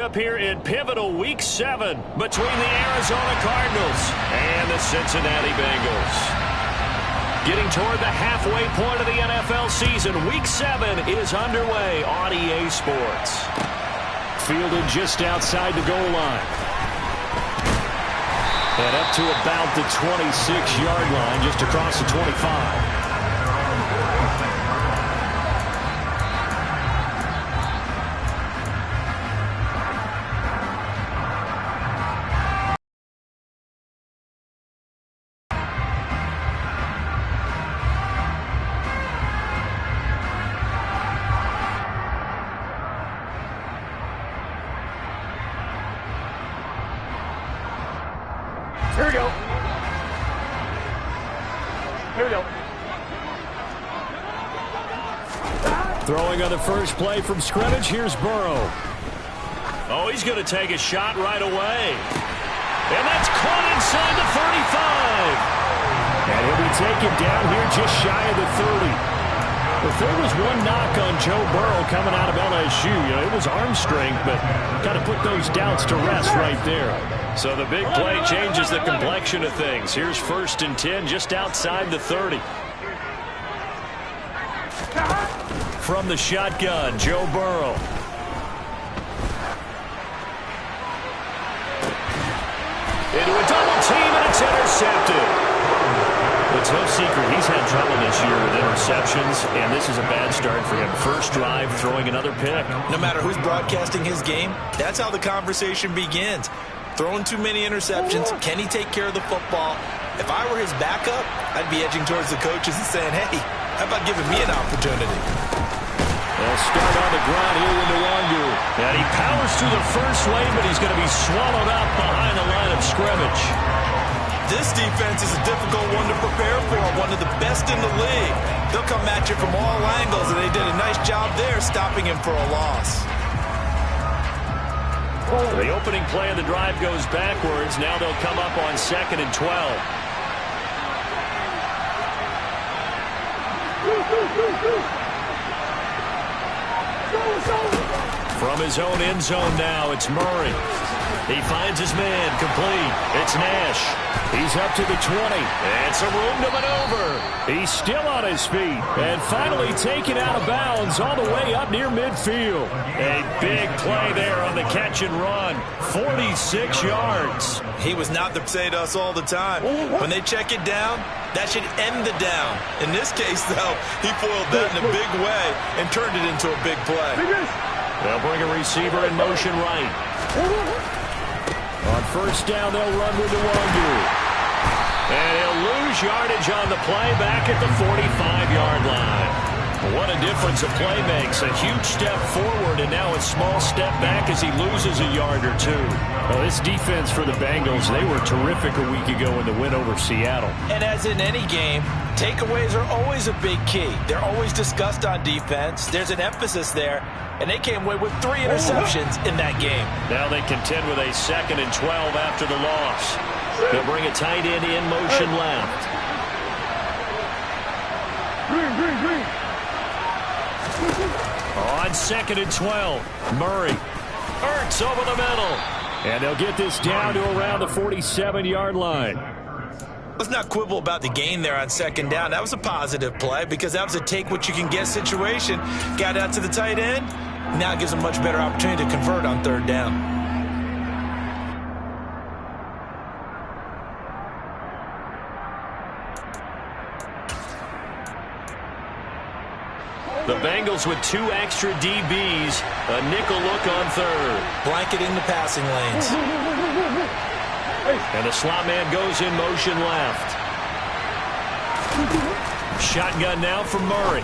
Up here in pivotal Week 7 between the Arizona Cardinals and the Cincinnati Bengals. Getting toward the halfway point of the NFL season, Week 7 is underway on EA Sports. Fielded just outside the goal line. And up to about the 26-yard line, just across the 25. Here we go. Here we go. Throwing on the first play from scrimmage, here's Burrow. Oh, he's going to take a shot right away. And that's caught inside the 35. And he'll be taken down here just shy of the 30. If there was one knock on Joe Burrow coming out of LSU, it was arm strength, but got to put those doubts to rest right there. So the big play changes the complexion of things. Here's 1st and 10 just outside the 30. From the shotgun, Joe Burrow. Into a double team, and it's intercepted. It's no secret he's had trouble this year with interceptions, and this is a bad start for him. First drive, throwing another pick. No matter who's broadcasting his game, that's how the conversation begins. Throwing too many interceptions, can he take care of the football? If I were his backup, I'd be edging towards the coaches and saying, hey, how about giving me an opportunity? They'll start on the ground here with Nwangu. And he powers through the first lane, but he's going to be swallowed up behind the line of scrimmage. This defense is a difficult one to prepare for, one of the best in the league. They'll come at you from all angles, and they did a nice job there stopping him for a loss. The opening play of the drive goes backwards. Now they'll come up on 2nd and 12. From his own end zone now, it's Murray. He finds his man, complete. It's Nash. He's up to the 20. And some room to maneuver. He's still on his feet. And finally taken out of bounds all the way up near midfield. A big play there on the catch and run. 46 yards. He was not the say to us all the time. When they check it down, that should end the down. In this case, though, he foiled that in a big way and turned it into a big play. They'll bring a receiver in motion right. On 1st down, they'll run with Nwangu. And he'll lose yardage on the play back at the 45-yard line. What a difference a play makes. A huge step forward and now a small step back as he loses a yard or two. Well, this defense for the Bengals, they were terrific a week ago in the win over Seattle. And as in any game, takeaways are always a big key. They're always discussed on defense. There's an emphasis there. And they came away with 3 interceptions in that game. Now they contend with a 2nd and 12 after the loss. They'll bring a tight end in motion left. On 2nd and 12, Murray. Ertz over the middle. And they'll get this down to around the 47-yard line. Let's not quibble about the gain there on 2nd down. That was a positive play because that was a take-what-you-can-get situation. Got out to the tight end. Now it gives them a much better opportunity to convert on 3rd down. The Bengals with 2 extra DBs. A nickel look on 3rd. Blanketing the passing lanes. And the slot man goes in motion left. Shotgun now from Murray.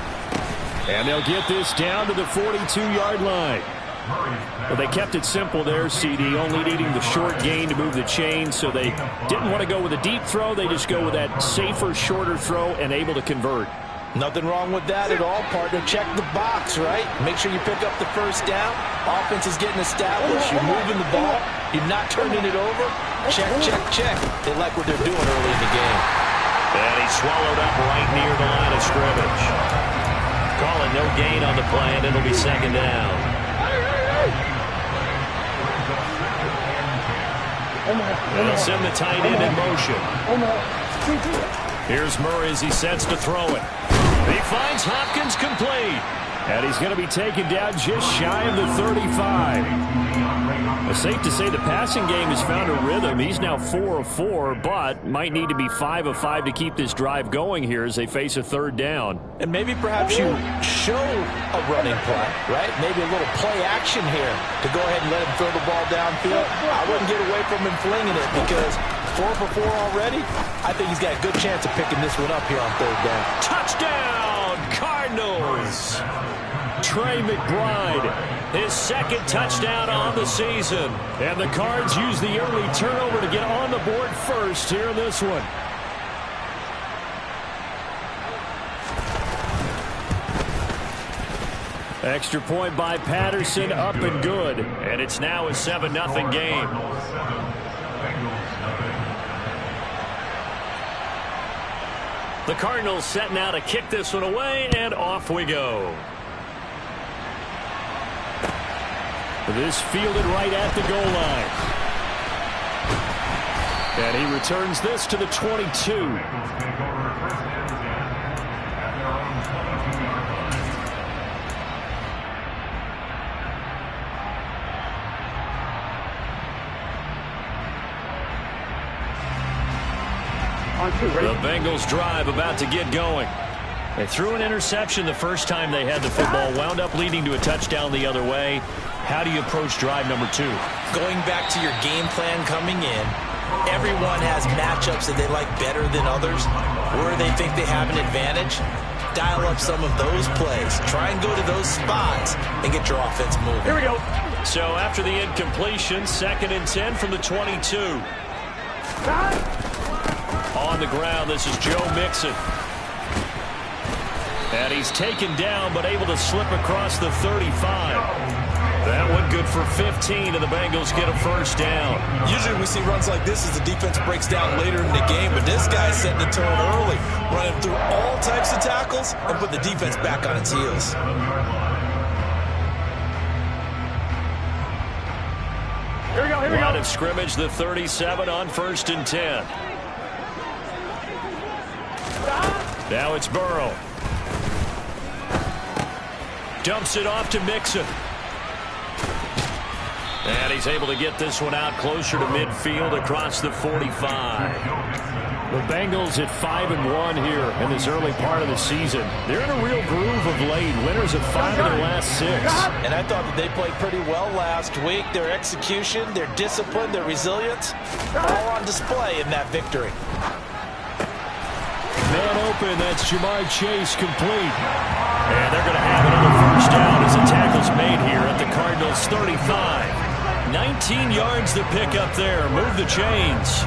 And they'll get this down to the 42-yard line. Well, they kept it simple there, CD, only needing the short gain to move the chain, so they didn't want to go with a deep throw. They just go with that safer, shorter throw and able to convert. Nothing wrong with that at all, partner. Check the box, right? Make sure you pick up the 1st down. Offense is getting established. You're moving the ball. You're not turning it over. Check, check, check. They like what they're doing early in the game. And he's swallowed up right near the line of scrimmage. Calling no gain on the play, and it'll be 2nd down. They'll send the tight end in motion. Here's Murray as he sets to throw it. He finds Hopkins complete. And he's going to be taken down just shy of the 35. It's safe to say the passing game has found a rhythm. He's now 4 of 4, but might need to be 5 of 5 to keep this drive going here as they face a third down. And maybe perhaps you show a running play, right? Maybe a little play action here to go ahead and let him throw the ball downfield. I wouldn't get away from him flinging it because 4 for 4 already. I think he's got a good chance of picking this one up here on third down. Touchdown, Cardinals! Trey McBride, his second touchdown on the season. And the Cards use the early turnover to get on the board first here in this one. Extra point by Patterson, up and good. And it's now a 7-0 game. The Cardinals setting out to kick this one away, and off we go. This fielded right at the goal line. And he returns this to the 22. The Bengals drive about to get going. They threw an interception the first time they had the football, wound up leading to a touchdown the other way. How do you approach drive number 2? Going back to your game plan coming in, everyone has matchups that they like better than others, where they think they have an advantage. Dial up some of those plays. Try and go to those spots and get your offense moving. Here we go. So after the incompletion, 2nd and 10 from the 22. On the ground, this is Joe Mixon. And he's taken down, but able to slip across the 35. That one good for 15, and the Bengals get a first down. Usually we see runs like this as the defense breaks down later in the game, but this guy's setting the tone early, running through all types of tackles and put the defense back on its heels. Here we go. Line of scrimmage, the 37 on 1st and 10. Now it's Burrow. Dumps it off to Mixon. And he's able to get this one out closer to midfield across the 45. The Bengals at 5-1 here in this early part of the season. They're in a real groove of late. Winners of 5 of their last 6. And I thought that they played pretty well last week. Their execution, their discipline, their resilience, all on display in that victory. Man open, that's Jamar Chase complete. And they're going to have another first down as the tackle's made here at the Cardinals' 35. 19 yards to pick up there. Move the chains.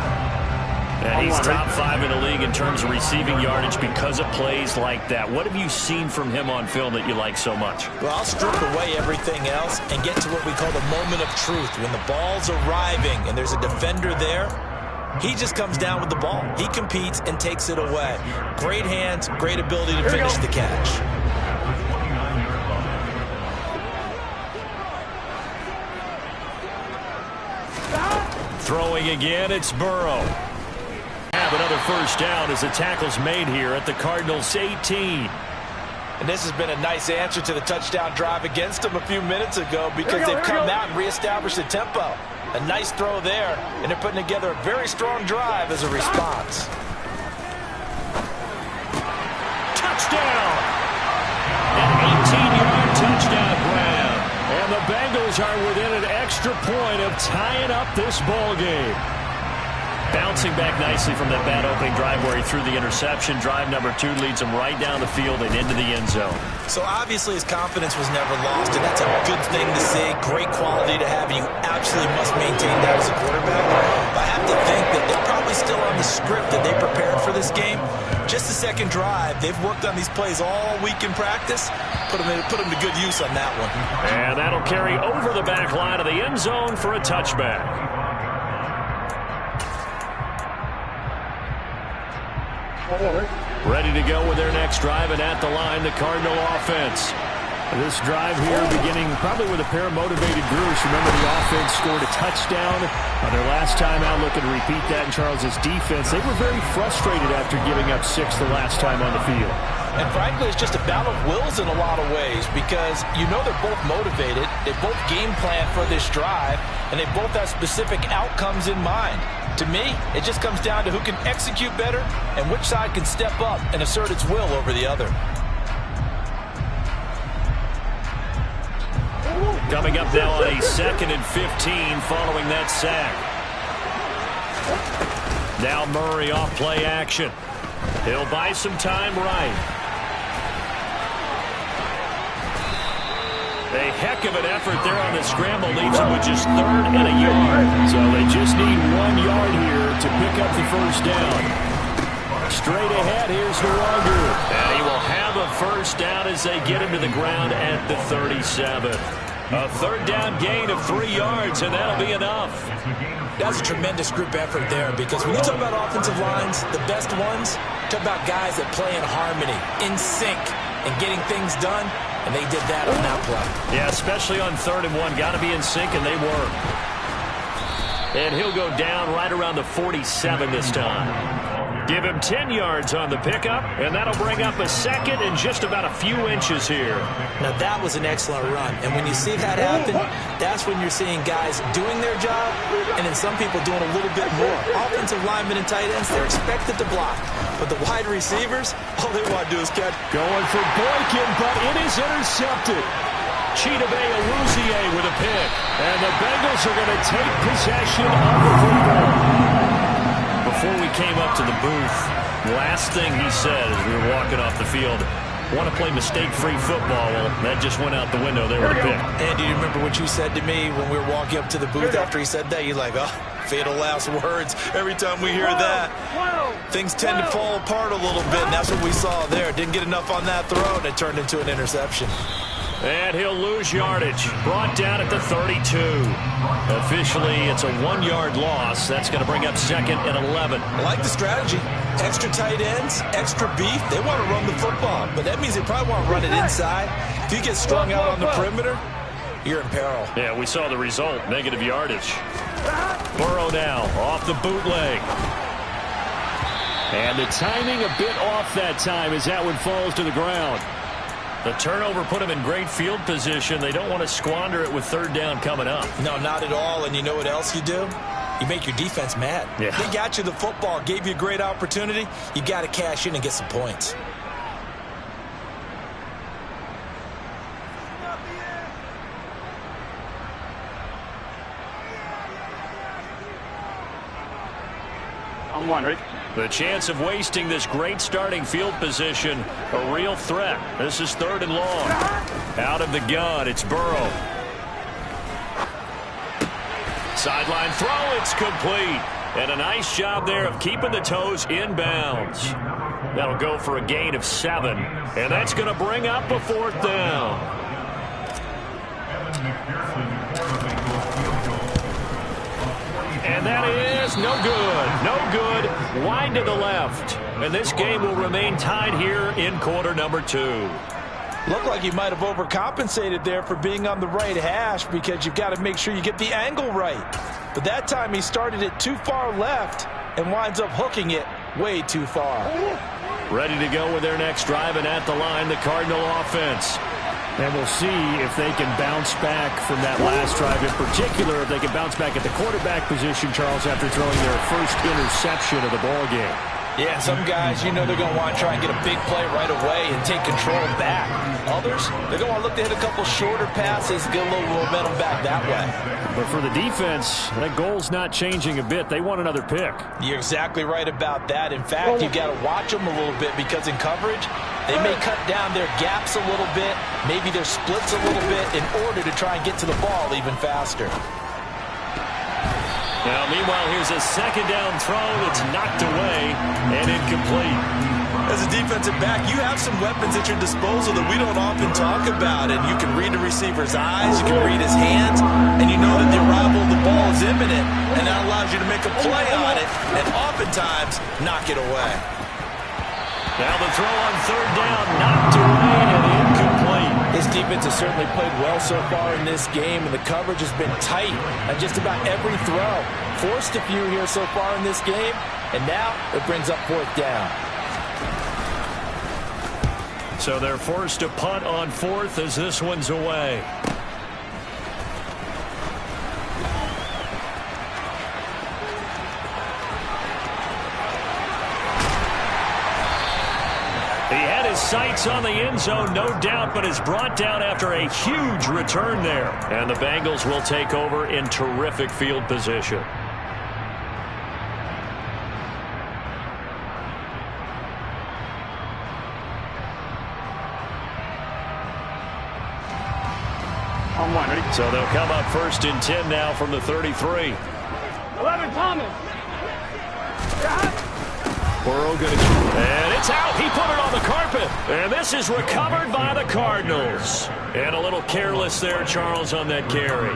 And he's top 5 in the league in terms of receiving yardage because of plays like that. What have you seen from him on film that you like so much? Well, I'll strip away everything else and get to what we call the moment of truth. When the ball's arriving and there's a defender there, he just comes down with the ball. He competes and takes it away. Great hands, great ability to finish the catch. Throwing again, it's Burrow. Have another first down as the tackle's made here at the Cardinals' 18. And this has been a nice answer to the touchdown drive against them a few minutes ago because they've come out and reestablished the tempo. A nice throw there, and they're putting together a very strong drive as a response. Touchdown! An 18-yard touchdown grab. And the Bengals are within an extra point of tying up this ball game. Bouncing back nicely from that bad opening drive where he threw the interception. Drive number 2 leads him right down the field and into the end zone. So obviously his confidence was never lost, and that's a good thing to see. Great quality to have, and you absolutely must maintain that as a quarterback. But I have to think that they're probably still on the script that they prepared for this game. Just the second drive. They've worked on these plays all week in practice. Put them to good use on that one. And that'll carry over the back line of the end zone for a touchback. Ready to go with their next drive, and at the line, the Cardinal offense. This drive here beginning probably with a pair of motivated groups. Remember, the offense scored a touchdown on their last time out, looking to repeat that. In Charles' defense, they were very frustrated after giving up 6 the last time on the field. And frankly, it's just a battle of wills in a lot of ways because you know they're both motivated. They both game plan for this drive, and they both have specific outcomes in mind. To me, it just comes down to who can execute better and which side can step up and assert its will over the other. Coming up now on a 2nd and 15 following that sack. Now Murray off play action. He'll buy some time right. A heck of an effort there on the scramble leaves them with just 3rd and a yard. So they just need 1 yard here to pick up the first down. Straight ahead, here's Nwogu. And he will have a first down as they get him to the ground at the 37. A 3rd down gain of 3 yards, and that'll be enough. That's a tremendous group effort there because when you talk about offensive lines, the best ones, talk about guys that play in harmony, in sync, and getting things done, and they did that on that play. Yeah, especially on 3rd and 1. Got to be in sync, and they were. And he'll go down right around the 47 this time. Give him 10 yards on the pickup, and that'll bring up a 2nd and just about a few inches here. Now, that was an excellent run. And when you see that happen, that's when you're seeing guys doing their job and then some people doing a little bit more. Offensive linemen and tight ends, they're expected to block. But the wide receivers, all they want to do is catch. Going for Boykin, but it is intercepted. Chidobe Awuzie with a pick. And the Bengals are going to take possession of the football. Before we came up to the booth, last thing he said as we were walking off the field, want to play mistake-free football. Well, that just went out the window there with a pick. And do you remember what you said to me when we were walking up to the booth after he said that? You're like, oh, fatal last words. Every time we hear that, things tend to fall apart a little bit, and that's what we saw there. Didn't get enough on that throw, and it turned into an interception. And he'll lose yardage. Brought down at the 32. Officially, it's a 1-yard loss. That's going to bring up 2nd and 11. I like the strategy. Extra tight ends, extra beef. They want to run the football, but that means they probably want to run it inside. If you get strung out on the perimeter, you're in peril. Yeah, we saw the result. Negative yardage. Burrow now off the bootleg. And the timing a bit off that time as that one falls to the ground. The turnover put them in great field position. They don't want to squander it with 3rd down coming up. No, not at all. And you know what else you do? You make your defense mad. Yeah. They got you the football, gave you a great opportunity. You got to cash in and get some points. I'm wondering. The chance of wasting this great starting field position, a real threat. This is 3rd and long. Out of the gun, it's Burrow. Sideline throw, it's complete. And a nice job there of keeping the toes inbounds. That'll go for a gain of 7. And that's going to bring up a 4th down. And that is no good. No good. Wide to the left. And this game will remain tied here in quarter number 2. Looked like you might have overcompensated there for being on the right hash because you've got to make sure you get the angle right. But that time he started it too far left and winds up hooking it way too far. Ready to go with their next drive, and at the line, the Cardinal offense. And we'll see if they can bounce back from that last drive. In particular, if they can bounce back at the quarterback position, Charles, after throwing their first interception of the ballgame. Yeah, some guys, you know they're going to want to try and get a big play right away and take control back. Others, they're going to want to look to hit a couple shorter passes, get a little momentum back that way. But for the defense, that goal's not changing a bit. They want another pick. You're exactly right about that. In fact, you've got to watch them a little bit because in coverage, they may cut down their gaps a little bit, maybe their splits a little bit in order to try and get to the ball even faster. Now, meanwhile, here's a 2nd down throw that's knocked away and incomplete. As a defensive back, you have some weapons at your disposal that we don't often talk about. And you can read the receiver's eyes, you can read his hands, and you know that the arrival of the ball is imminent. And that allows you to make a play on it and oftentimes knock it away. Now the throw on 3rd down, knocked away and incomplete. This defense has certainly played well so far in this game, and the coverage has been tight on just about every throw. Forced a few here so far in this game, and now it brings up 4th down. So they're forced to punt on 4th as this one's away. He had his sights on the end zone, no doubt, but is brought down after a huge return there. And the Bengals will take over in terrific field position. On one, ready? So they'll come up 1st and 10 now from the 33. 11, Thomas. Burrow going to... And it's out. He put it on the carpet. And this is recovered by the Cardinals. And a little careless there, Charles, on that carry.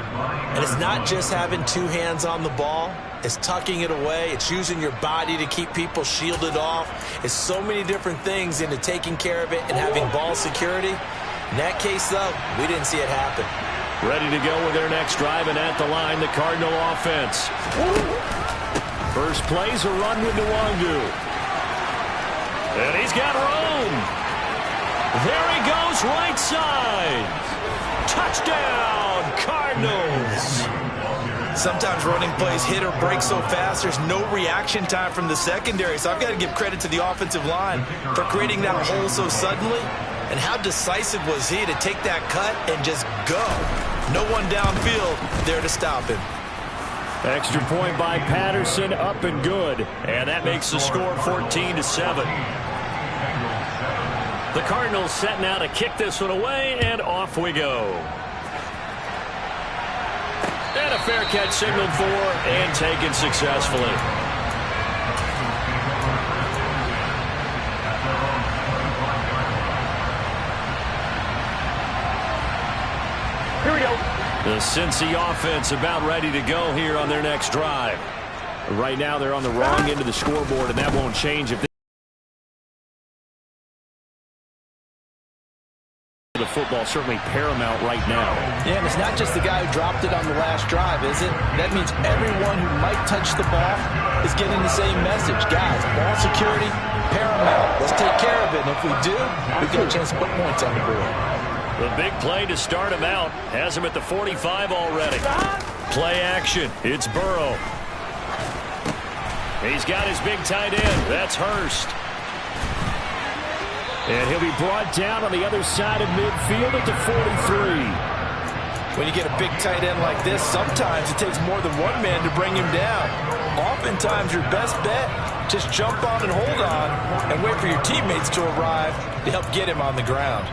And it's not just having 2 hands on the ball. It's tucking it away. It's using your body to keep people shielded off. It's so many different things into taking care of it and having ball security. In that case, though, we didn't see it happen. Ready to go with their next drive, and at the line, the Cardinal offense. First play's a run with Nwangu. And he's got room. There he goes, right side. Touchdown, Cardinals. Sometimes running plays hit or break so fast, there's no reaction time from the secondary. So I've got to give credit to the offensive line for creating that hole so suddenly. And how decisive was he to take that cut and just go? No one downfield there to stop him. Extra point by Patterson, up and good. And that makes the score 14-7. The Cardinals set now to kick this one away, and off we go. And a fair catch signaled for and taken successfully. Here we go. The Cincy offense about ready to go here on their next drive. Right now they're on the wrong end of the scoreboard, and that won't change if the football certainly paramount right now. Yeah, and it's not just the guy who dropped it on the last drive, is it? That means everyone who might touch the ball is getting the same message. Guys, ball security, paramount. Let's take care of it. And if we do, we get a chance to put points on the board. The big play to start him out has him at the 45 already. Play action. It's Burrow. He's got his big tight end. That's Hurst. And he'll be brought down on the other side of midfield at the 43. When you get a big tight end like this, sometimes it takes more than one man to bring him down. Oftentimes, your best bet, just jump on and hold on and wait for your teammates to arrive to help get him on the ground.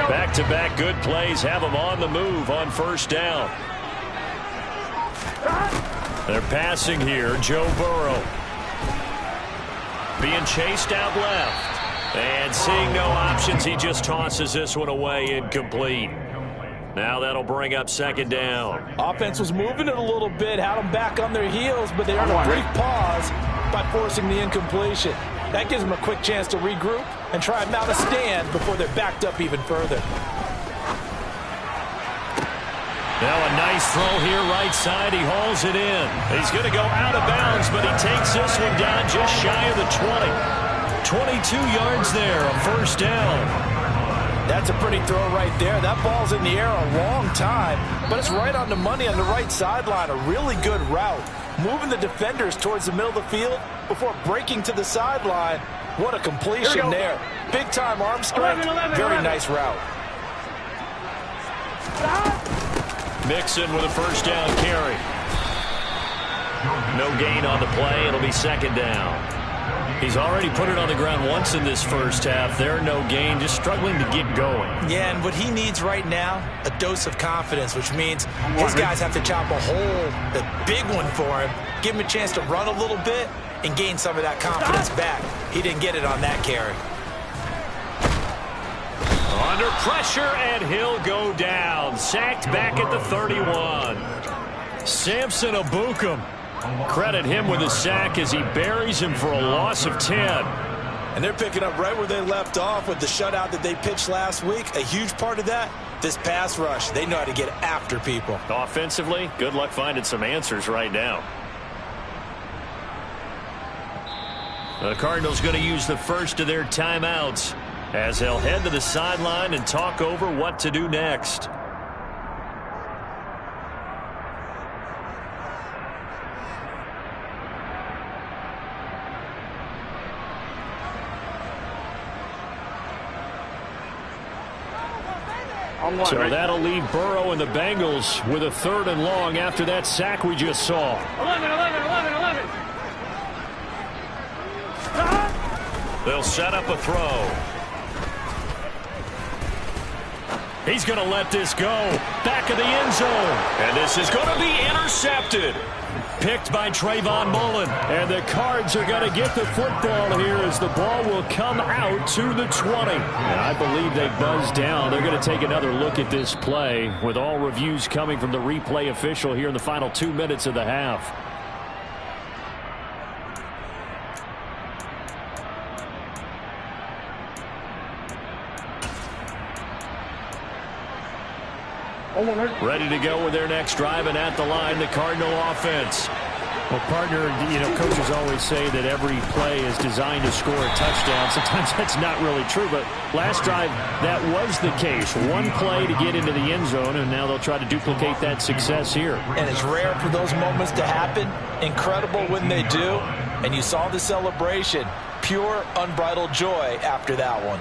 Back-to-back good plays have them on the move on first down. They're passing here. Joe Burrow being chased out left. And seeing no options, he just tosses this one away, incomplete. Now that'll bring up 2nd down. Offense was moving it a little bit, had them back on their heels, but they earned a brief pause by forcing the incompletion. That gives them a quick chance to regroup and try and mount a stand before they're backed up even further. Now a nice throw here right side. He hauls it in. He's going to go out of bounds, but he takes this one down just shy of the 20. 22 yards there, a first down. That's a pretty throw right there. That ball's in the air a long time, but it's right on the money on the right sideline. A really good route. Moving the defenders towards the middle of the field before breaking to the sideline. What a completion there. Big-time arm strength. Very nice route. Mixon with a first down carry. No gain on the play. It'll be 2nd down. He's already put it on the ground once in this first half. There, no gain, just struggling to get going. Yeah, and what he needs right now, a dose of confidence, which means his guys have to chop a hole, a big one for him, give him a chance to run a little bit and gain some of that confidence back. He didn't get it on that carry. On Under pressure, and he'll go down. Sacked back at the 31. Samson Ebukam. Credit him with a sack as he buries him for a loss of 10. And they're picking up right where they left off with the shutout that they pitched last week. A huge part of that, this pass rush. They know how to get after people. Offensively, good luck finding some answers right now. The Cardinals going to use the first of their timeouts as they'll head to the sideline and talk over what to do next. So that'll leave Burrow and the Bengals with a 3rd and long after that sack we just saw. 11. They'll set up a throw. He's going to let this go. Back of the end zone. And this is going to be intercepted. Picked by Trayvon Mullen. And the Cards are going to get the football here as the ball will come out to the 20. And I believe they buzzed down. They're going to take another look at this play with all reviews coming from the replay official here in the final 2 minutes of the half. Ready to go with their next drive, and at the line, the Cardinal offense. Well, partner, coaches always say that every play is designed to score a touchdown. Sometimes that's not really true, but last drive, that was the case. One play to get into the end zone, and now they'll try to duplicate that success here. And it's rare for those moments to happen. Incredible when they do. And you saw the celebration. Pure, unbridled joy after that one.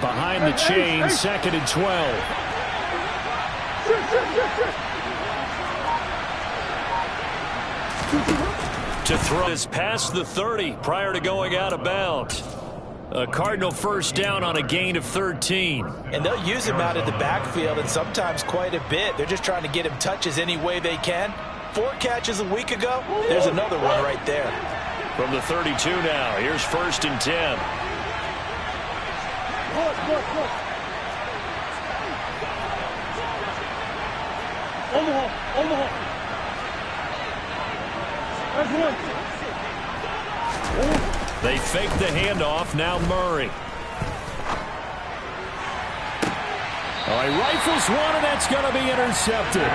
Behind the chain, 2nd and 12. To throw is past the 30 prior to going out of bounds. A Cardinal first down on a gain of 13. And they'll use him out of the backfield, and sometimes quite a bit. They're just trying to get him touches any way they can. 4 catches a week ago. There's another one right there. From the 32 now, here's 1st and 10. Look. Omaha. That's one. They fake the handoff. Now Murray. All right, rifles one, and that's going to be intercepted.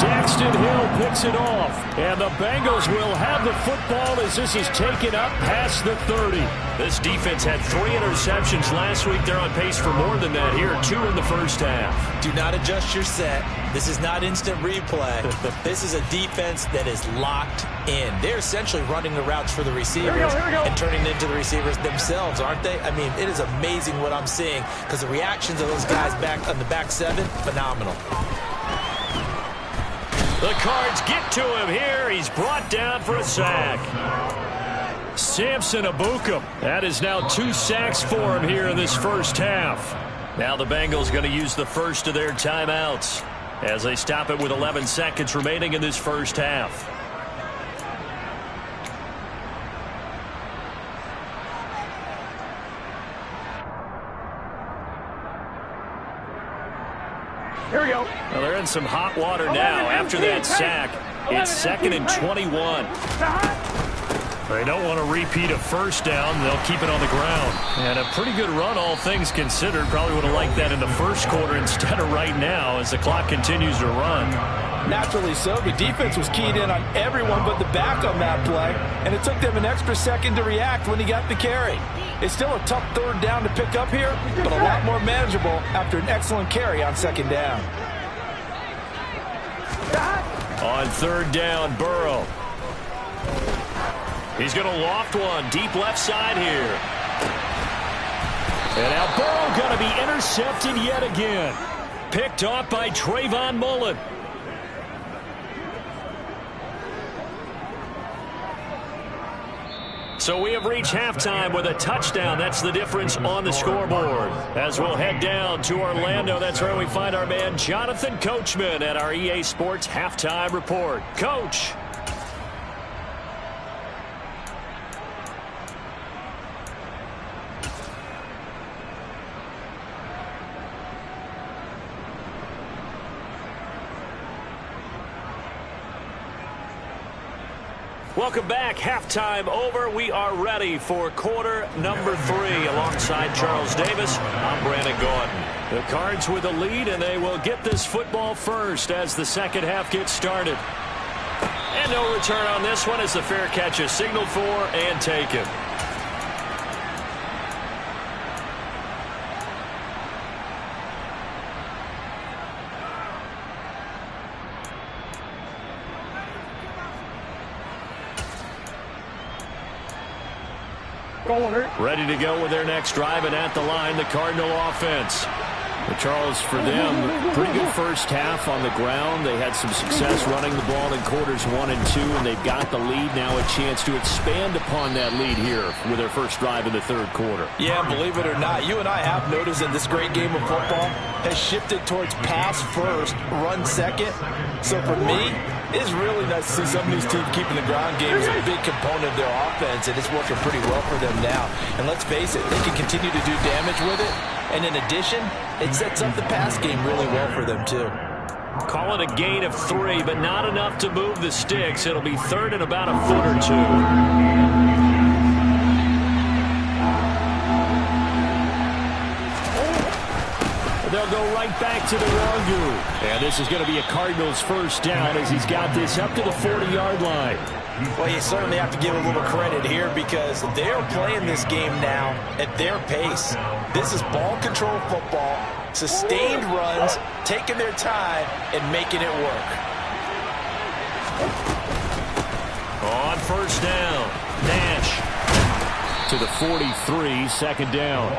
Daxton Hill picks it off, and the Bengals will have the football as this is taken up past the 30. This defense had 3 interceptions last week. They're on pace for more than that here, 2 in the first half. Do not adjust your set. This is not instant replay. This is a defense that is locked in. They're essentially running the routes for the receivers and turning into the receivers themselves, aren't they? I mean, it is amazing what I'm seeing because the reactions of those guys back on the back 7, phenomenal. The Cards get to him here. He's brought down for a sack. Samson Ebukam. That is now 2 sacks for him here in this first half. Now the Bengals going to use the first of their timeouts as they stop it with 11 seconds remaining in this first half. Here we go. Well, they're in some hot water now after that sack. It's 2nd and 21. They don't want to repeat a first down. They'll keep it on the ground. And a pretty good run, all things considered. Probably would have liked that in the first quarter instead of right now as the clock continues to run. Naturally so. The defense was keyed in on everyone but the back on that play, and it took them an extra second to react when he got the carry. It's still a tough 3rd down to pick up here, but a lot more manageable after an excellent carry on 2nd down. On 3rd down, Burrow. He's going to loft one deep left side here. And now Burrow going to be intercepted yet again. Picked off by Trayvon Mullen. So we have reached halftime with a touchdown. That's the difference on the scoreboard. As we'll head down to Orlando, that's where we find our man Jonathan Coachman at our EA Sports Halftime Report. Coach. Welcome back. Halftime over. We are ready for quarter number 3. Alongside Charles Davis, I'm Brandon Gordon. The Cards with the lead, and they will get this football first as the second half gets started. And no return on this one as the fair catch is signaled for and taken. Ready to go with their next drive, and at the line, the Cardinal offense. But Charles, for them, pretty good first half on the ground. They had some success running the ball in quarters 1 and 2, and they've got the lead now, a chance to expand upon that lead here with their first drive in the third quarter. Yeah, believe it or not, you and I have noticed that this great game of football has shifted towards pass first, run second. So for me, it's really nice to see some of these teams keeping the ground game as a big component of their offense, and it's working pretty well for them now. And let's face it, they can continue to do damage with it. And in addition, it sets up the pass game really well for them, too. Call it a gain of 3, but not enough to move the sticks. It'll be third and about a foot or 2. They'll go right back to the Rangu. And this is going to be a Cardinals first down as he's got this up to the 40-yard line. Well, you certainly have to give a little credit here because they're playing this game now at their pace. This is ball control football, sustained runs, taking their time, and making it work. On first down, Nash to the 43, second down.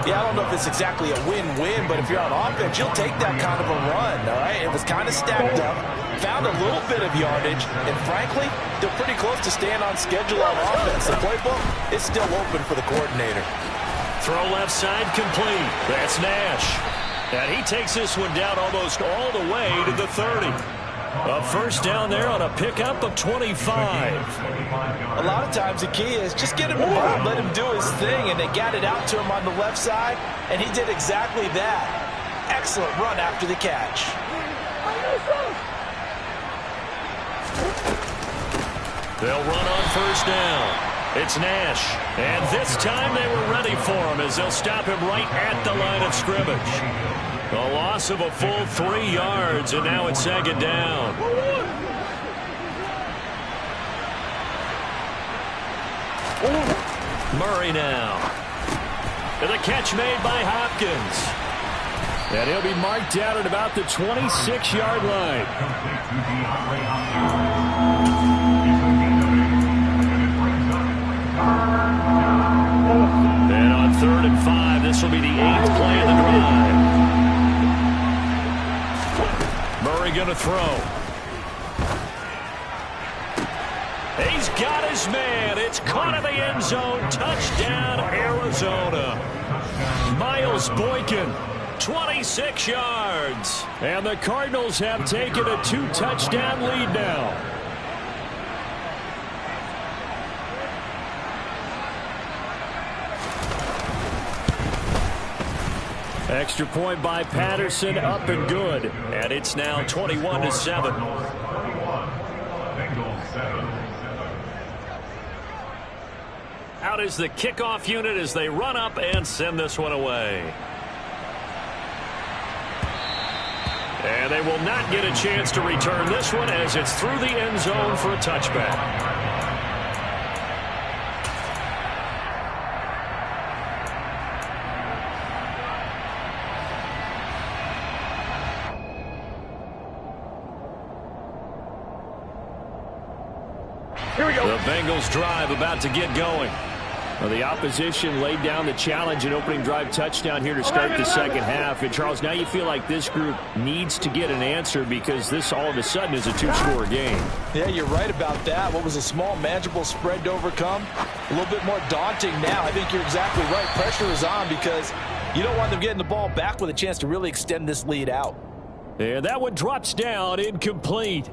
Yeah, I don't know if it's exactly a win-win, but if you're on offense, you'll take that kind of a run, all right? It was kind of stacked up, found a little bit of yardage, and frankly, they're pretty close to staying on schedule on offense. The playbook is still open for the coordinator. Throw left side complete. That's Nash. And he takes this one down almost all the way to the 30. A first down there on a pickup of 25. A lot of times the key is just get him involved, let him do his thing, and they got it out to him on the left side, and he did exactly that. Excellent run after the catch. They'll run on first down. It's Nash, and this time they were ready for him as they'll stop him right at the line of scrimmage. A loss of a full 3 yards, and now it's second down. Murray now. And the catch made by Hopkins. And he'll be marked down at about the 26-yard line. And on 3rd and 5, this will be the 8th play of the drive. Murray going to throw. He's got his man. It's caught in the end zone. Touchdown, Arizona. Miles Boykin, 26 yards. And the Cardinals have taken a 2-touchdown lead now. Extra point by Patterson, up and good. And it's now 21-7. Out is the kickoff unit as they run up and send this one away. And they will not get a chance to return this one as it's through the end zone for a touchback. Here we go. The Bengals drive about to get going. Well, the opposition laid down the challenge and opening drive touchdown here to start the second half. And, Charles, now you feel like this group needs to get an answer because this all of a sudden is a two-score game. Yeah, you're right about that. What was a small, manageable spread to overcome? A little bit more daunting now. I think you're exactly right. Pressure is on because you don't want them getting the ball back with a chance to really extend this lead out. And that one drops down, incomplete.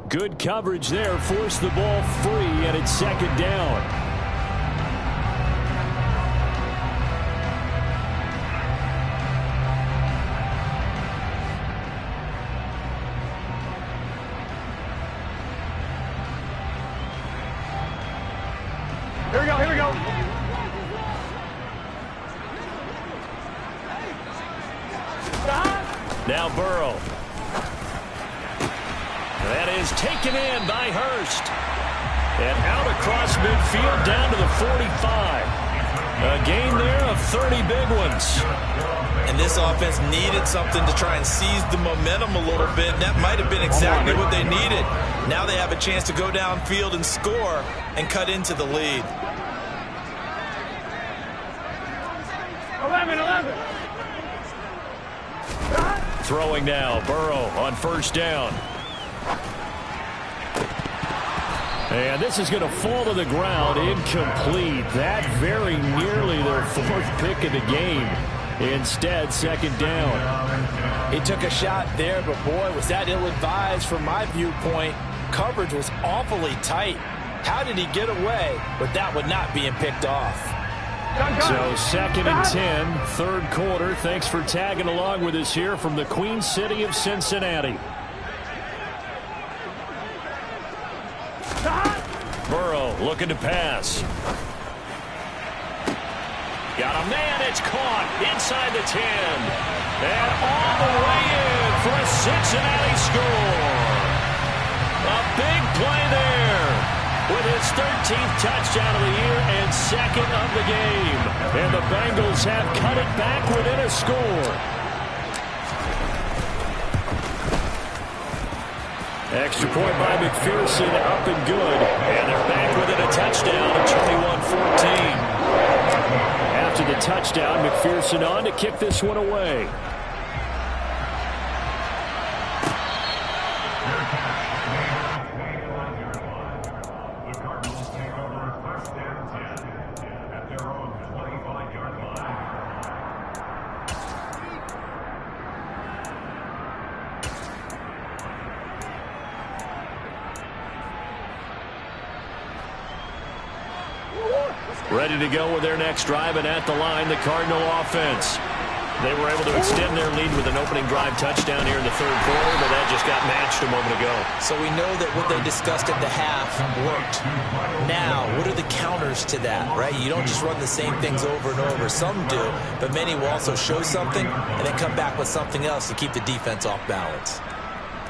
Good coverage there, forced the ball free, and it's second down. Here we go, here we go. Now Burrow. That is taken in by Hurst. And out across midfield down to the 45. A gain there of 30 big ones. And this offense needed something to try and seize the momentum a little bit. That might have been exactly what they needed. Now they have a chance to go downfield and score and cut into the lead. 11. Throwing now, Burrow on first down. And this is going to fall to the ground, incomplete. That very nearly their fourth pick of the game. Instead, second down. He took a shot there, but boy, was that ill-advised from my viewpoint. Coverage was awfully tight. How did he get away with that one not being picked off? So second and 10, third quarter. Thanks for tagging along with us here from the Queen City of Cincinnati. Burrow looking to pass. Got a man, it's caught inside the 10. And all the way in for a Cincinnati score. A big play there with his 13th touchdown of the year and second of the game. And the Bengals have cut it back within a score. Extra point by McPherson, up and good. And they're back within a touchdown of 21-14. After the touchdown, McPherson on to kick this one away. Ready to go with their next drive, and at the line, the Cardinal offense. They were able to extend their lead with an opening drive touchdown here in the third quarter, but that just got matched a moment ago. So we know that what they discussed at the half worked. Now, what are the counters to that, right? You don't just run the same things over and over. Some do, but many will also show something and then come back with something else to keep the defense off balance.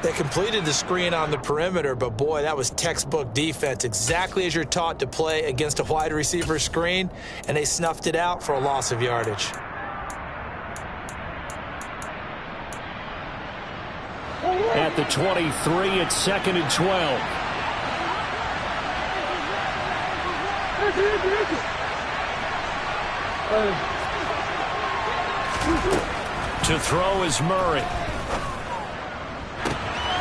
They completed the screen on the perimeter, but boy, that was textbook defense, exactly as you're taught to play against a wide receiver screen, and they snuffed it out for a loss of yardage. At the 23, it's second and 12. To throw is Murray.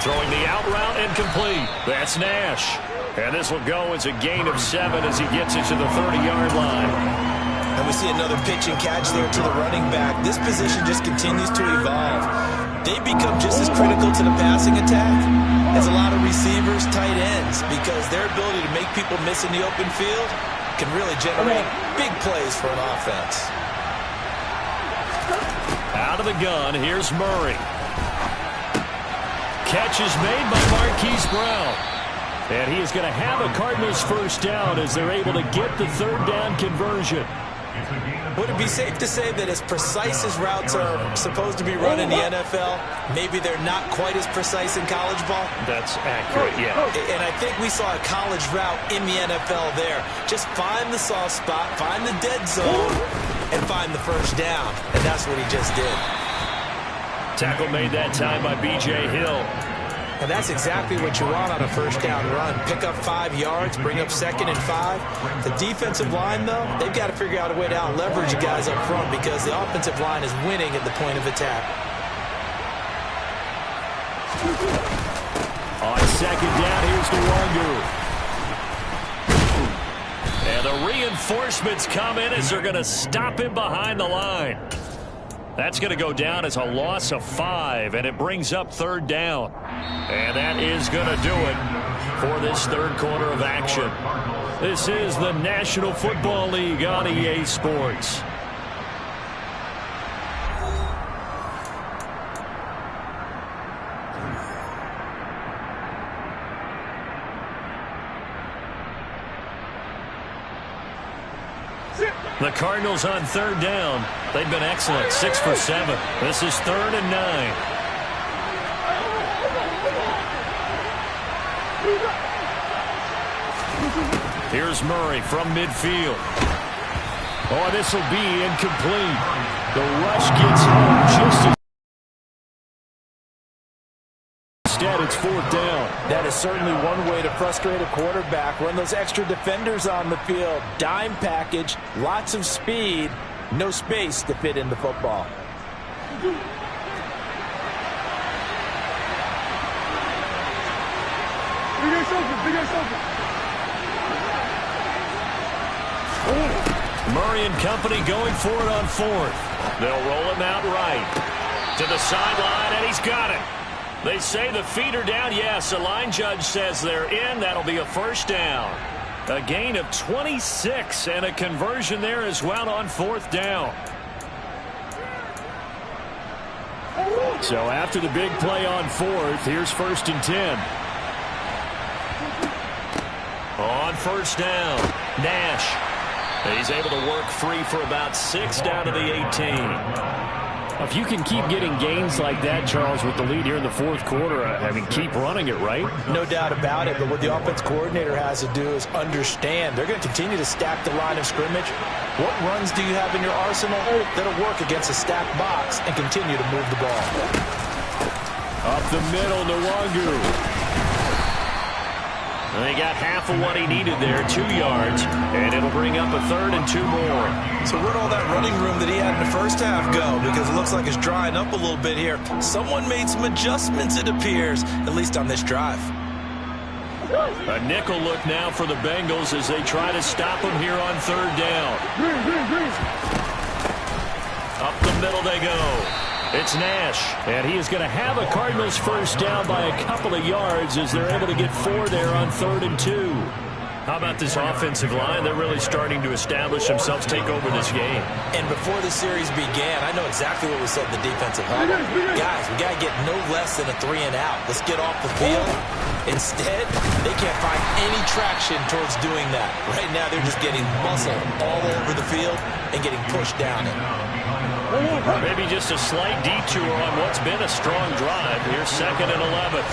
Throwing the out route incomplete. That's Nash. And this will go as a gain of 7 as he gets it to the 30-yard line. And we see another pitch and catch there to the running back. This position just continues to evolve. They become just as critical to the passing attack as a lot of receivers, tight ends, because their ability to make people miss in the open field can really generate big plays for an offense. Out of the gun, here's Murray. Catch is made by Marquise Brown. And he is going to have a Cardinals first down as they're able to get the third down conversion. Would it be safe to say that as precise as routes are supposed to be run in the NFL, maybe they're not quite as precise in college ball? That's accurate, yeah. And I think we saw a college route in the NFL there. Just find the soft spot, find the dead zone, and find the first down. And that's what he just did. Tackle made that time by B.J. Hill. And that's exactly what you want on a first down run. Pick up 5 yards, bring up 2nd and 5. The defensive line, though, they've got to figure out a way to out-leverage the guys up front because the offensive line is winning at the point of attack. On 2nd down, here's Nwangu. And the reinforcements come in as they're going to stop him behind the line. That's going to go down as a loss of 5, and it brings up 3rd down. And that is going to do it for this 3rd quarter of action. This is the National Football League on EA Sports. The Cardinals on 3rd down. They've been excellent, 6 for 7. This is 3rd and 9. Here's Murray from midfield. Oh, this will be incomplete. The rush gets home just as instead it's 4th down. That is certainly one way to frustrate a quarterback. Run those extra defenders on the field. Dime package, lots of speed, no space to fit in the football. Murray and company going for it on 4th. They'll roll him out right to the sideline, and he's got it. They say the feet are down. Yes, the line judge says they're in. That'll be a 1st down. A gain of 26 and a conversion there as well on 4th down. So after the big play on 4th, here's 1st and 10. On 1st down, Nash. He's able to work free for about 6 down to the 18. If you can keep getting gains like that, Charles, with the lead here in the 4th quarter, I mean, keep running it, right? No doubt about it, but what the offense coordinator has to do is understand. They're going to continue to stack the line of scrimmage. What runs do you have in your arsenal that'll work against a stacked box and continue to move the ball? Up the middle, Nwangu. And they got half of what he needed there, 2 yards, and it'll bring up a 3rd and 2 more. So where'd all that running room that he had in the first half go? Because it looks like it's drying up a little bit here. Someone made some adjustments, it appears, at least on this drive. A nickel look now for the Bengals as they try to stop him here on 3rd down. Up the middle they go. It's Nash, and he is going to have a Cardinals 1st down by a couple of yards as they're able to get 4 there on 3rd and 2. How about this offensive line? They're really starting to establish themselves, take over this game. And before the series began, I know exactly what was said in the defensive huddle. Guys, we got to get no less than a 3 and out. Let's get off the field. Instead, they can't find any traction towards doing that. Right now, they're just getting muscle all over the field and getting pushed down it. Maybe just a slight detour on what's been a strong drive. Here's 2nd and 11.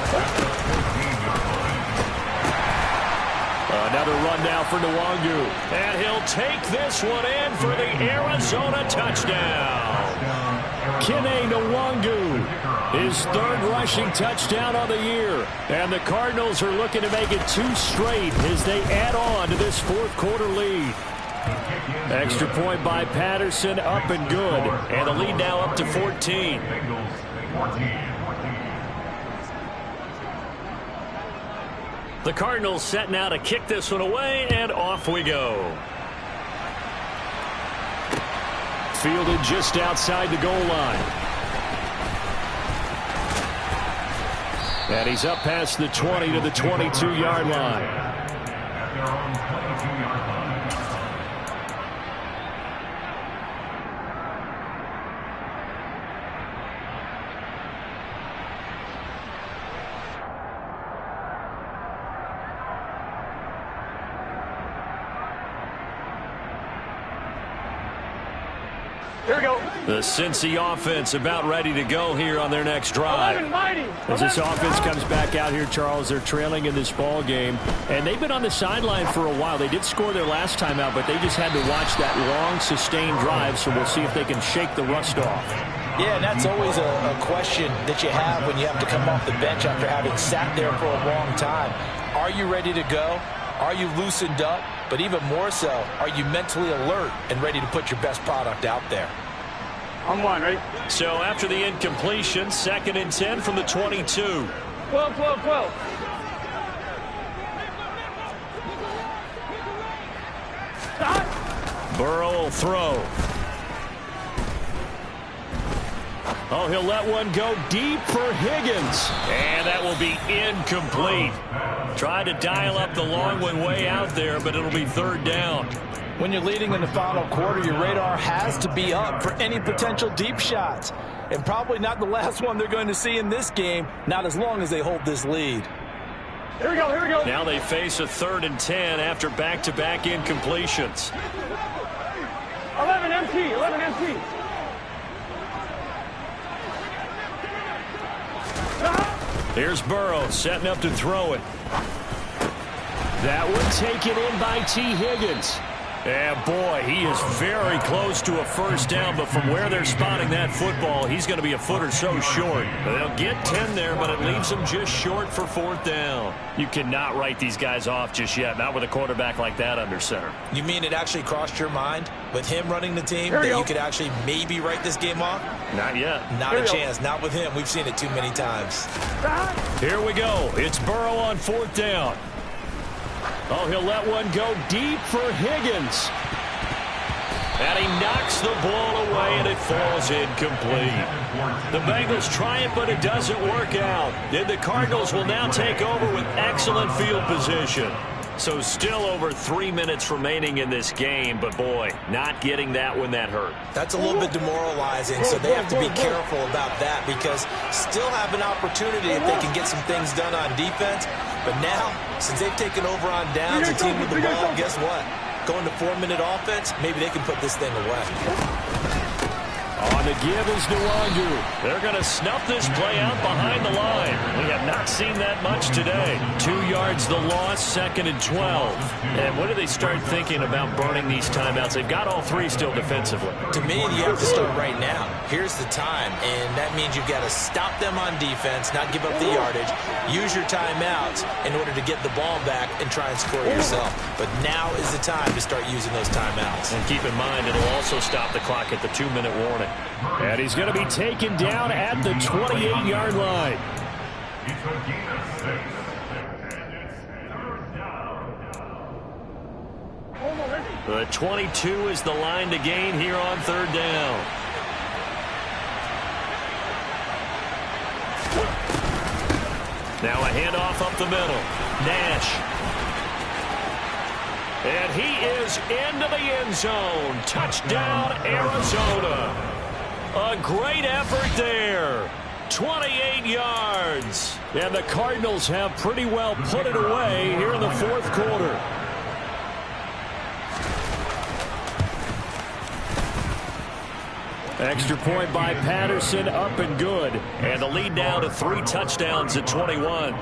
Another run now for Nwangu. And he'll take this one in for the Arizona touchdown. Kene Nwangu, his 3rd rushing touchdown on the year. And the Cardinals are looking to make it 2 straight as they add on to this 4th quarter lead. Extra point by Patterson, up and good. And the lead now up to 14. The Cardinals set now to kick this one away, and off we go. Fielded just outside the goal line. And he's up past the 20 to the 22-yard line. Here we go. The Cincy offense about ready to go here on their next drive. As this offense comes back out here, Charles, they're trailing in this ball game, and they've been on the sideline for a while. They did score their last time out, but they just had to watch that long, sustained drive, so we'll see if they can shake the rust off. Yeah, and that's always a question that you have when you have to come off the bench after having sat there for a long time. Are you ready to go? Are you loosened up? But even more so, are you mentally alert and ready to put your best product out there? On one, ready? So after the incompletion, 2nd and 10 from the 22. 12, 12, 12. Stop. Burrow will throw. Oh, he'll let one go deep for Higgins. And that will be incomplete. Tried to dial up the long one way out there, but it'll be 3rd down. When you're leading in the final quarter, your radar has to be up for any potential deep shots. And probably not the last one they're going to see in this game, not as long as they hold this lead. Here we go, here we go. Now they face a 3rd and 10 after back-to-back incompletions. 11 empty, 11 empty. Here's Burrow setting up to throw it. That one taken in by T. Higgins. And boy, he is very close to a 1st down, but from where they're spotting that football, he's going to be a foot or so short. They'll get 10 there, but it leaves them just short for 4th down. You cannot write these guys off just yet, not with a quarterback like that under center. You mean it actually crossed your mind with him running the team that you could actually maybe write this game off? Not yet. Not a chance. Not with him. We've seen it too many times. Here we go. It's Burrow on 4th down. Oh, he'll let one go deep for Higgins. And he knocks the ball away, and it falls incomplete. The Bengals try it, but it doesn't work out. And the Cardinals will now take over with excellent field position. So still over 3 minutes remaining in this game, but boy, not getting that when that hurt. That's a little bit demoralizing, so they have to be careful about that because still have an opportunity if they can get some things done on defense. But now, since they've taken over on downs, a team with the ball, guess what? Going to 4-minute offense, maybe they can put this thing away. On the give is Nwangu. They're going to snuff this play out behind the line. We have not seen that much today. 2 yards the loss, 2nd and 12. And when do they start thinking about burning these timeouts? They've got all 3 still defensively. To me, you have to start right now. Here's the time, and that means you've got to stop them on defense, not give up the yardage, use your timeouts in order to get the ball back and try and score yourself. But now is the time to start using those timeouts. And keep in mind, it'll also stop the clock at the 2-minute warning. And he's going to be taken down at the 28-yard line. The 22 is the line to gain here on 3rd down. Now a handoff up the middle. Nash. And he is into the end zone. Touchdown, Arizona. A great effort there. 28 yards. And the Cardinals have pretty well put it away here in the 4th quarter. Extra point by Patterson, up and good. And the lead now to 3 touchdowns at 21.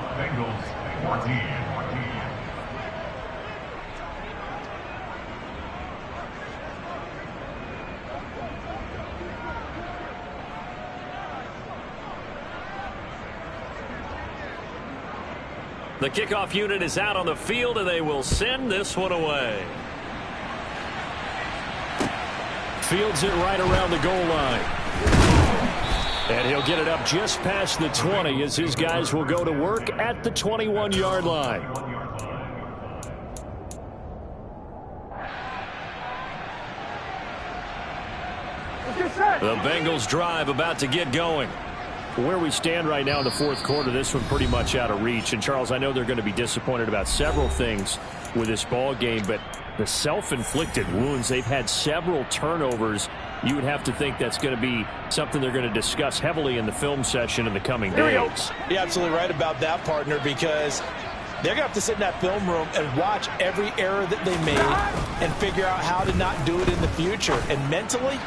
The kickoff unit is out on the field, and they will send this one away. Fields it right around the goal line. And he'll get it up just past the 20 as his guys will go to work at the 21-yard line. The Bengals drive about to get going. Where we stand right now in the 4th quarter, this one pretty much out of reach. And, Charles, I know they're going to be disappointed about several things with this ball game, but the self-inflicted wounds, they've had several turnovers. You would have to think that's going to be something they're going to discuss heavily in the film session in the coming days. You're absolutely right about that, partner, because they're going to have to sit in that film room and watch every error that they made and figure out how to not do it in the future. And mentally,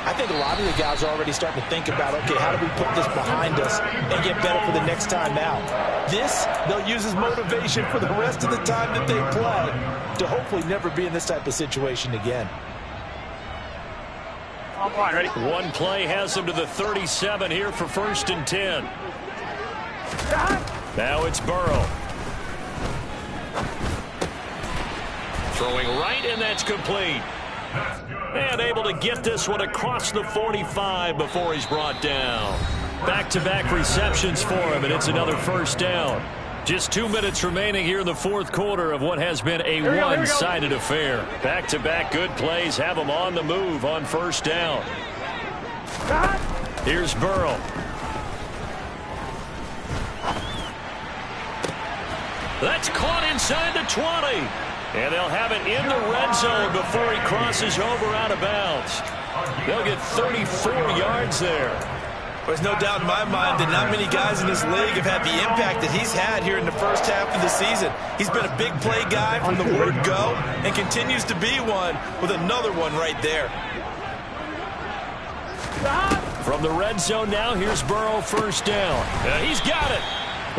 I think a lot of the guys are already starting to think about, okay, how do we put this behind us and get better for the next time out? This, they'll use as motivation for the rest of the time that they play to hopefully never be in this type of situation again. I'm fine. Ready? One play has him to the 37 here for 1st and 10. Now it's Burrow. Throwing right, and that's complete. And able to get this one across the 45 before he's brought down. Back-to-back receptions for him, and it's another 1st down. Just 2 minutes remaining here in the 4th quarter of what has been a one-sided affair. Back-to-back good plays have him on the move on 1st down. Here's Burrow. That's caught inside the 20. And they'll have it in the red zone before he crosses over out of bounds. They'll get 34 yards there. There's no doubt in my mind that not many guys in this league have had the impact that he's had here in the first half of the season. He's been a big play guy from the word go and continues to be one with another one right there. From the red zone now, here's Burrow 1st down. He's got it.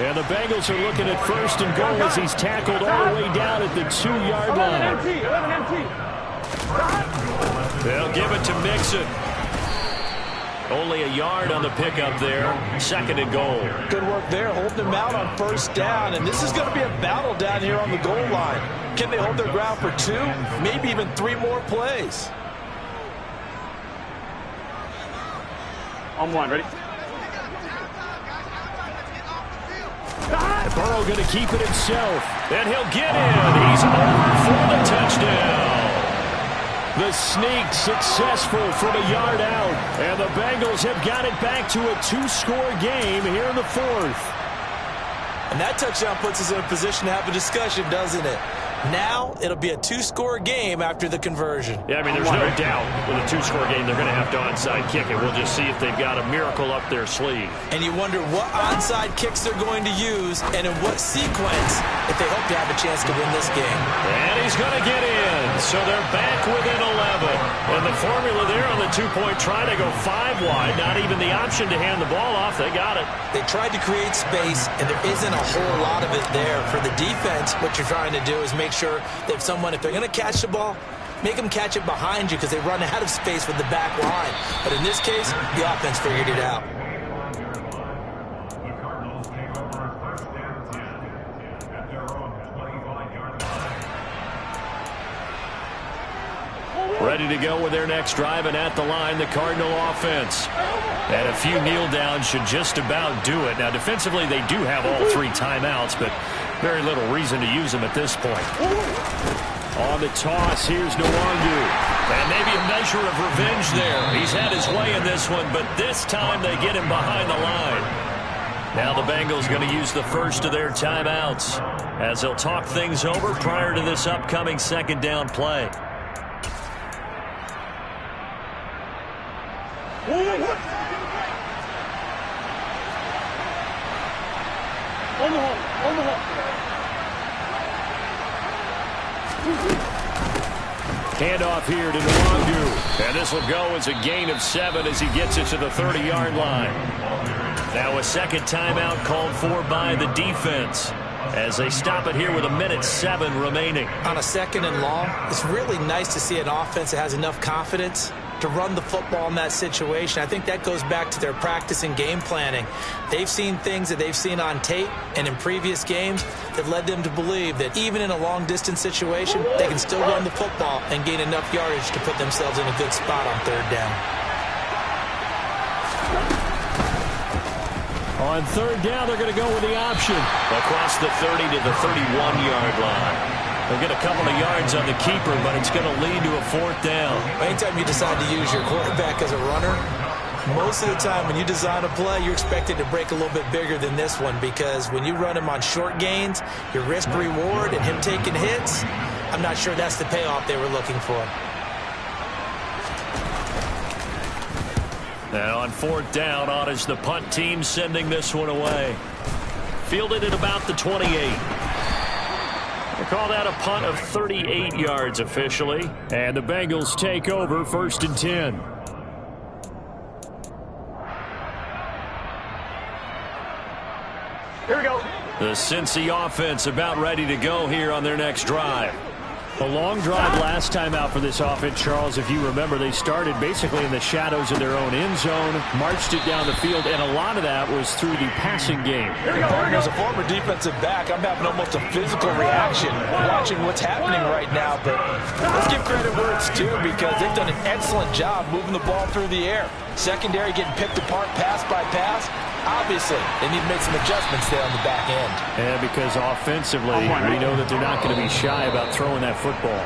And the Bengals are looking at 1st and goal as he's tackled all the way down at the 2-yard line. 11 MT. They'll give it to Mixon. Only a yard on the pickup there. 2nd and goal. Good work there, holding them out on 1st down. And this is going to be a battle down here on the goal line. Can they hold their ground for 2, maybe even 3 more plays? I'm 1. Ready? And Burrow going to keep it himself. And he'll get in. He's over for the touchdown. The sneak successful from a yard out. And the Bengals have got it back to a 2-score game here in the 4th. And that touchdown puts us in a position to have a discussion, doesn't it? Now it'll be a 2-score game after the conversion. Yeah, I mean, there's no doubt with a 2-score game they're going to have to onside kick it. We'll just see if they've got a miracle up their sleeve. And you wonder what onside kicks they're going to use and in what sequence if they hope to have a chance to win this game. And he's going to get in. So they're back within 11. And the formula there on the 2-point try to go 5 wide. Not even the option to hand the ball off. They got it. They tried to create space, and there isn't a whole lot of it there. For the defense, what you're trying to do is make sure that if they're going to catch the ball, make them catch it behind you because they run out of space with the back line. But in this case, the offense figured it out. Ready to go with their next drive, and at the line, the Cardinal offense. And a few kneel downs should just about do it. Now, defensively, they do have all 3 timeouts, but very little reason to use them at this point. On the toss, here's Nwangu. And maybe a measure of revenge there. He's had his way in this one, but this time they get him behind the line. Now the Bengals going to use the first of their timeouts as they'll talk things over prior to this upcoming 2nd down play. On the hole. Handoff here to Nwangu. And this will go as a gain of 7 as he gets it to the 30-yard line. Now a 2nd timeout called for by the defense as they stop it here with 1:07 remaining. On a 2nd and long, it's really nice to see an offense that has enough confidence to run the football in that situation. I think that goes back to their practice and game planning. They've seen things that they've seen on tape and in previous games that led them to believe that even in a long-distance situation, they can still run the football and gain enough yardage to put themselves in a good spot on 3rd down. On 3rd down, they're going to go with the option. Across the 30 to the 31-yard line. They'll get a couple of yards on the keeper, but it's going to lead to a 4th down. Anytime you decide to use your quarterback as a runner, most of the time when you design a play, you're expected to break a little bit bigger than this one because when you run him on short gains, your risk-reward and him taking hits, I'm not sure that's the payoff they were looking for. Now on 4th down, on is the punt team sending this one away. Fielded at about the 28. They call that a punt of 38 yards officially. And the Bengals take over 1st and 10. Here we go. The Cincy offense about ready to go here on their next drive. A long drive last time out for this offense, Charles. If you remember, they started basically in the shadows of their own end zone, marched it down the field, and a lot of that was through the passing game. As a former defensive back, I'm having almost a physical reaction watching what's happening right now. But let's give credit where it's due, because they've done an excellent job moving the ball through the air. Secondary getting picked apart pass by pass. Obviously, they need to make some adjustments there on the back end. Yeah, because offensively, we know that they're not going to be shy about throwing that football.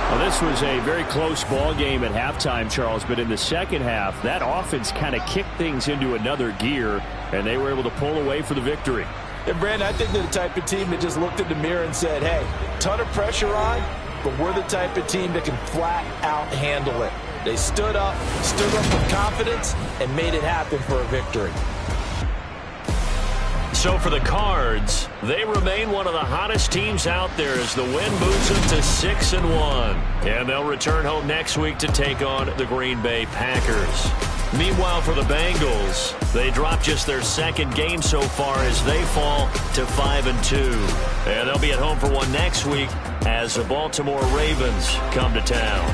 Well, this was a very close ball game at halftime, Charles, but in the second half, that offense kind of kicked things into another gear, and they were able to pull away for the victory. And, Brandon, I think they're the type of team that just looked in the mirror and said, hey, ton of pressure on, but we're the type of team that can flat out handle it. They stood up with confidence, and made it happen for a victory. So for the Cards, they remain one of the hottest teams out there as the win moves them to 6-1. And they'll return home next week to take on the Green Bay Packers. Meanwhile, for the Bengals, they dropped just their second game so far as they fall to 5-2. And they'll be at home for one next week as the Baltimore Ravens come to town.